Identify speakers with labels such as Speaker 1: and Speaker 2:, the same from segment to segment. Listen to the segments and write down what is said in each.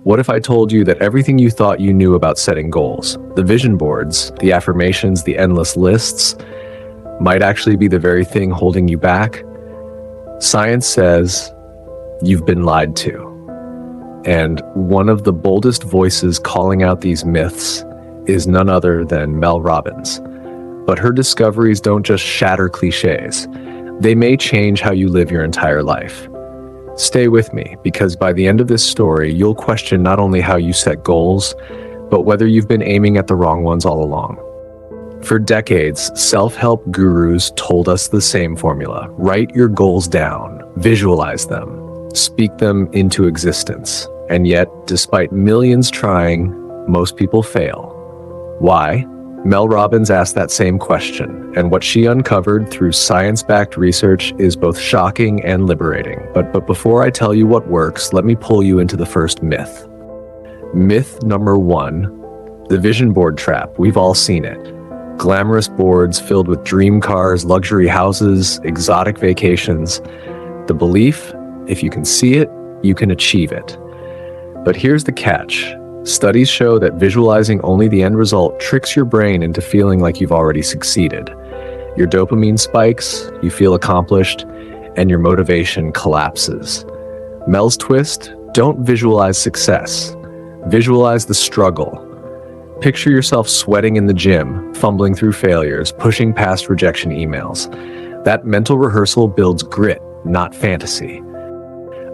Speaker 1: What if I told you that everything you thought you knew about setting goals, the vision boards, the affirmations, the endless lists, might actually be the very thing holding you back? Science says you've been lied to. And one of the boldest voices calling out these myths is none other than Mel Robbins. But her discoveries don't just shatter cliches. They may change how you live your entire life. Stay with me, because by the end of this story, you'll question not only how you set goals, but whether you've been aiming at the wrong ones all along. For decades, self-help gurus told us the same formula. Write your goals down, visualize them, speak them into existence. And yet, despite millions trying, most people fail. Why? Mel Robbins asked that same question, and what she uncovered through science-backed research is both shocking and liberating. But before I tell you what works, let me pull you into the first myth. Myth number 1, the vision board trap. We've all seen it. Glamorous boards filled with dream cars, luxury houses, exotic vacations. The belief, if you can see it, you can achieve it. But here's the catch. Studies show that visualizing only the end result tricks your brain into feeling like you've already succeeded. Your dopamine spikes, you feel accomplished, and your motivation collapses. Mel's twist: don't visualize success. Visualize the struggle. Picture yourself sweating in the gym, fumbling through failures, pushing past rejection emails. That mental rehearsal builds grit, not fantasy.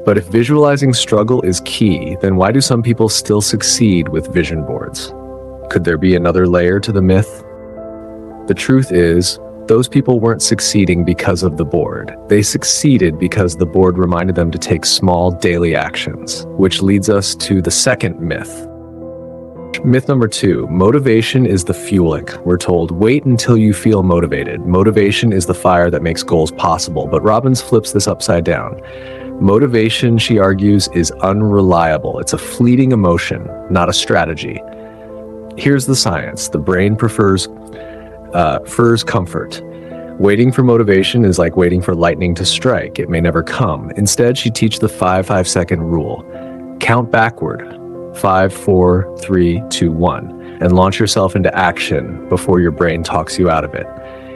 Speaker 1: But if visualizing struggle is key, then why do some people still succeed with vision boards? Could there be another layer to the myth? The truth is, those people weren't succeeding because of the board. They succeeded because the board reminded them to take small daily actions, which leads us to the second myth. Myth number 2, motivation is the fueling. We're told, wait until you feel motivated. Motivation is the fire that makes goals possible. But Robbins flips this upside down. Motivation, she argues, is unreliable. It's a fleeting emotion, not a strategy. Here's the science. The brain prefers comfort. Waiting for motivation is like waiting for lightning to strike. It may never come. Instead, she teaches the 5-5-second rule. Count backward. 5, 4, 3, 2, 1, and launch yourself into action before your brain talks you out of it.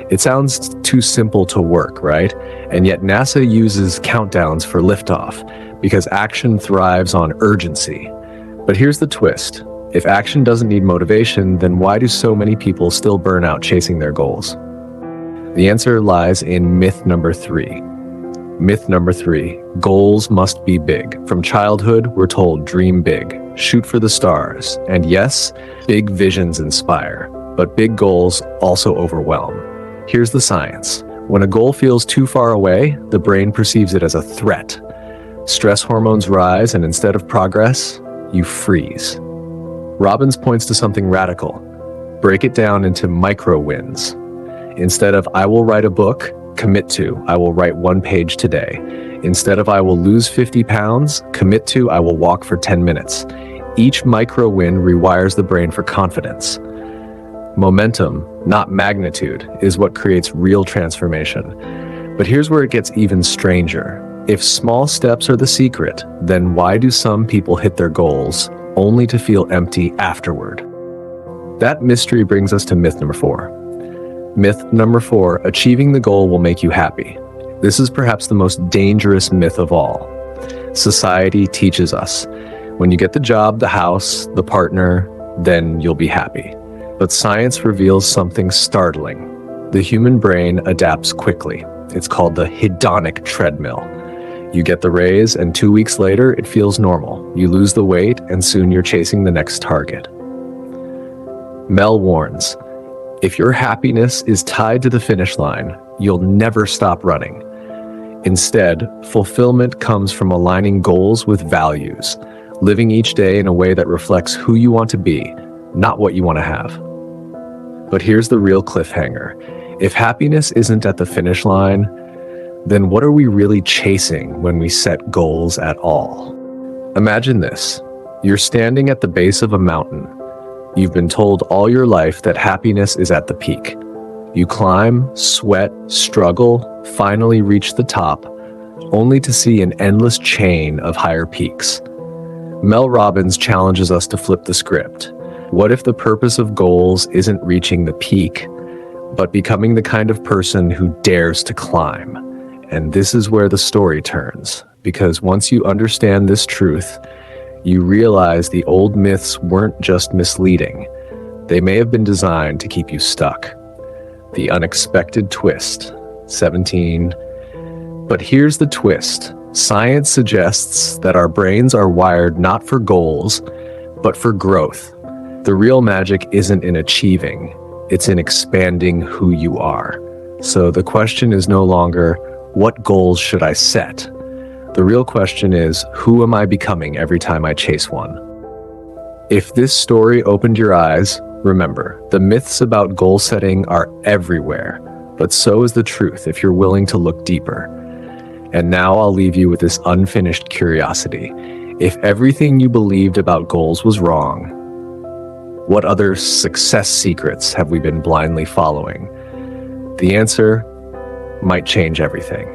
Speaker 1: It sounds too simple to work, right? And yet NASA uses countdowns for liftoff because action thrives on urgency. But here's the twist. If action doesn't need motivation, then why do so many people still burn out chasing their goals? The answer lies in myth number 3. Myth number 3, goals must be big. From childhood, we're told dream big, shoot for the stars. And yes, big visions inspire, but big goals also overwhelm. Here's the science. When a goal feels too far away, the brain perceives it as a threat. Stress hormones rise, and instead of progress, you freeze. Robbins points to something radical. Break it down into micro wins. Instead of I will write a book, commit to I will write 1 page today. Instead of I will lose 50 pounds, commit to I will walk for 10 minutes. Each micro win rewires the brain for confidence. Momentum, not magnitude, is what creates real transformation. But here's where it gets even stranger. If small steps are the secret, then why do some people hit their goals only to feel empty afterward? That mystery brings us to myth number 4. Myth number 4, achieving the goal will make you happy. This is perhaps the most dangerous myth of all. Society teaches us, when you get the job, the house, the partner, then you'll be happy. But science reveals something startling. The human brain adapts quickly. It's called the hedonic treadmill. You get the raise, and 2 weeks later, it feels normal. You lose the weight, and soon you're chasing the next target. Mel warns, if your happiness is tied to the finish line, you'll never stop running. Instead, fulfillment comes from aligning goals with values, living each day in a way that reflects who you want to be, not what you want to have. But here's the real cliffhanger. If happiness isn't at the finish line, then what are we really chasing when we set goals at all? Imagine this. You're standing at the base of a mountain. You've been told all your life that happiness is at the peak. You climb, sweat, struggle, finally reach the top, only to see an endless chain of higher peaks. Mel Robbins challenges us to flip the script. What if the purpose of goals isn't reaching the peak, but becoming the kind of person who dares to climb? And this is where the story turns, because once you understand this truth, you realize the old myths weren't just misleading. They may have been designed to keep you stuck. The unexpected twist. 17. But here's the twist. Science suggests that our brains are wired not for goals, but for growth. The real magic isn't in achieving, it's in expanding who you are. So the question is no longer, what goals should I set? The real question is, who am I becoming every time I chase one? If this story opened your eyes, remember, the myths about goal setting are everywhere, but so is the truth if you're willing to look deeper. And now I'll leave you with this unfinished curiosity. If everything you believed about goals was wrong, what other success secrets have we been blindly following? The answer might change everything.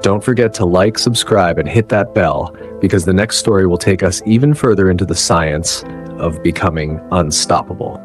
Speaker 1: Don't forget to like, subscribe, and hit that bell, because the next story will take us even further into the science of becoming unstoppable.